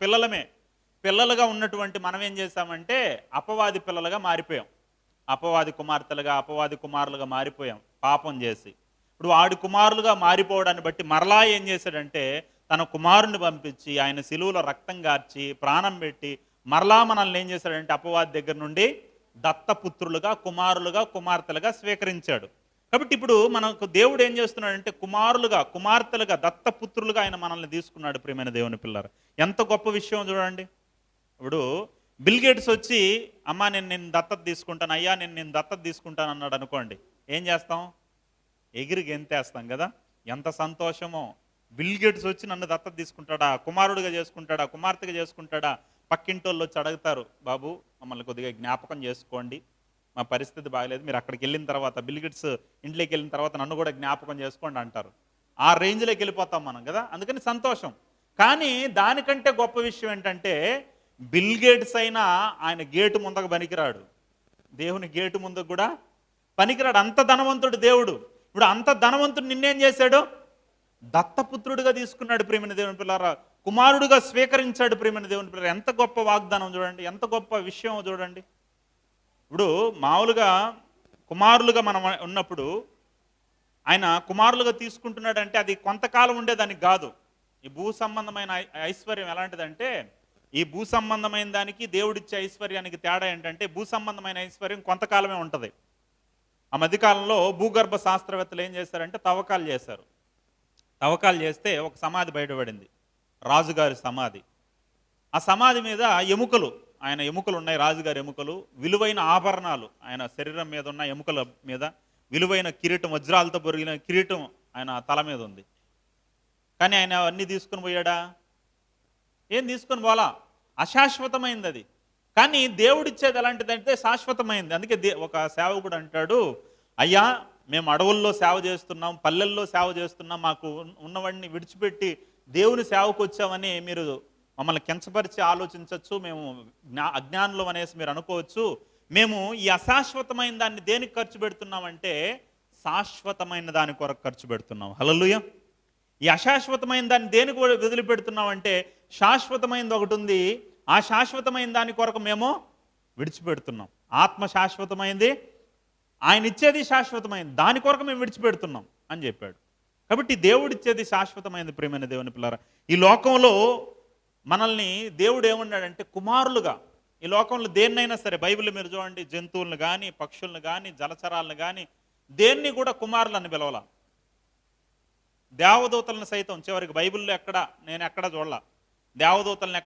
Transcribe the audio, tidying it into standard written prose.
పిల్లలమే. పిల్లలుగా ఉన్నటువంటి మనం ఏం చేశామంటే, అపవాది పిల్లలుగా మారిపోయాం. అపవాది కుమార్తెలుగా, అపవాది కుమారులుగా మారిపోయాం పాపం చేసి. ఇప్పుడు వాడి కుమారులుగా మారిపోవడాన్ని బట్టి మరలా ఏం చేశాడంటే, తన కుమారుడిని పంపించి, ఆయన సిలువలో రక్తం గార్చి, ప్రాణం పెట్టి, మరలా మనల్ని ఏం చేశాడంటే, అపవాది దగ్గర నుండి దత్తపుత్రులుగా, కుమారులుగా, కుమార్తెలుగా స్వీకరించాడు. కాబట్టి ఇప్పుడు మనకు దేవుడు ఏం చేస్తున్నాడంటే, కుమారులుగా, కుమార్తెలుగా, దత్తపుత్రులుగా ఆయన మనల్ని తీసుకున్నాడు ప్రియమైన దేవుని పిల్లారా. ఎంత గొప్ప విషయం చూడండి. ఇప్పుడు బిల్ గేట్స్ వచ్చి అమ్మా నేను నిన్ను దత్తత తీసుకుంటాను, అయ్యా నేను నిన్ను దత్తత తీసుకుంటాను అన్నాడు అనుకోండి, ఏం చేస్తాం? ఎగిరి గెంతేస్తాం కదా. ఎంత సంతోషమో. బిల్ గేట్స్ వచ్చి నన్ను దత్తత తీసుకుంటాడా, కుమారుడిగా చేసుకుంటాడా, కుమార్తెగా చేసుకుంటాడా? పక్కింటోళ్ళు వచ్చి అడుగుతారు, బాబు మమ్మల్ని కొద్దిగా జ్ఞాపకం చేసుకోండి, మా పరిస్థితి బాగలేదు, మీరు అక్కడికి వెళ్ళిన తర్వాత, బిల్ గేట్స్ ఇంట్లోకి వెళ్ళిన తర్వాత నన్ను కూడా జ్ఞాపకం చేసుకోండి అంటారు. ఆ రేంజ్లోకి వెళ్ళిపోతాం మనం కదా. అందుకని సంతోషం. కానీ దానికంటే గొప్ప విషయం ఏంటంటే, బిల్ గేట్స్ అయినా ఆయన గేటు ముందుకు పనికిరాడు, దేవుని గేటు ముందుకు కూడా పనికిరాడు. అంత ధనవంతుడు దేవుడు. ఇప్పుడు అంత ధనవంతుడు నిన్నేం చేశాడు? దత్తపుత్రుడిగా తీసుకున్నాడు ప్రియమైన దేవుని పిల్లారా. కుమారుడిగా స్వీకరించాడు ప్రియమైన దేవుని పిల్లారా. ఎంత గొప్ప వాగ్దానం చూడండి, ఎంత గొప్ప విషయం చూడండి. ఇప్పుడు మామూలుగా కుమారులుగా మనం ఉన్నప్పుడు ఆయన కుమారులుగా తీసుకుంటున్నాడంటే అది కొంతకాలం ఉండేదానికి కాదు. ఈ భూ సంబంధమైన ఐశ్వర్యం ఎలాంటిదంటే, ఈ భూ సంబంధమైన దానికి దేవుడిచ్చే ఐశ్వర్యానికి తేడా ఏంటంటే, భూ సంబంధమైన ఐశ్వర్యం కొంతకాలమే ఉంటుంది. ఆ మధ్యకాలంలో భూగర్భ శాస్త్రవేత్తలు ఏం చేశారంటే తవ్వకాలు చేశారు. తవ్వకాలు చేస్తే ఒక సమాధి బయటపడింది, రాజుగారి సమాధి. ఆ సమాధి మీద ఎముకలు, ఆయన ఎముకలు ఉన్నాయి, రాజుగారి ఎముకలు, విలువైన ఆభరణాలు ఆయన శరీరం మీద ఉన్న ఎముకల మీద, విలువైన కిరీటం, వజ్రాలతో బొరిగిన కిరీటం ఆయన తల మీద ఉంది. కానీ ఆయన అన్నీ తీసుకుని పోయాడా? ఏం తీసుకొని పోలా. అశాశ్వతమైంది అది. కానీ దేవుడిచ్చేది ఎలాంటిదంటే శాశ్వతమైంది. అందుకే ఒక సేవకుడు అంటాడు, అయ్యా మేము అడవుల్లో సేవ చేస్తున్నాం, పల్లెల్లో సేవ చేస్తున్నాం, మాకు ఉన్నవాడిని విడిచిపెట్టి దేవుని సేవకు వచ్చామని మీరు మమ్మల్ని కించపరిచి ఆలోచించవచ్చు, మేము అజ్ఞానులం అనేసి మీరు అనుకోవచ్చు. మేము ఈ అశాశ్వతమైన దాన్ని దేనికి ఖర్చు పెడుతున్నామంటే, శాశ్వతమైన దాని కొరకు ఖర్చు పెడుతున్నాం. హల్లెలూయా. ఈ అశాశ్వతమైన దాన్ని దేనికి వదిలిపెడుతున్నామంటే, శాశ్వతమైనది ఒకటి ఉంది, ఆ శాశ్వతమైన దాని కొరకు మేము విడిచిపెడుతున్నాం. ఆత్మ శాశ్వతమైంది, ఆయన ఇచ్చేది శాశ్వతమైంది, దాని కొరకు మేము విడిచిపెడుతున్నాం అని చెప్పాడు. కాబట్టి దేవుడిచ్చేది శాశ్వతమైనది ప్రియమైన దేవుని పిల్లారా. ఈ లోకంలో మనల్ని దేవుడు ఏమన్నాడంటే కుమారులుగా, ఈ లోకంలో దేన్నైనా సరే, బైబిల్ మీరు చూడండి, జంతువులను కానీ, పక్షులను కానీ, జలచరాలను కానీ, దేన్ని కూడా కుమారులని పిలవాల. దేవదూతలను సైతం చివరికి బైబిల్లో నేను ఎక్కడ చూడాల దేవదూతలను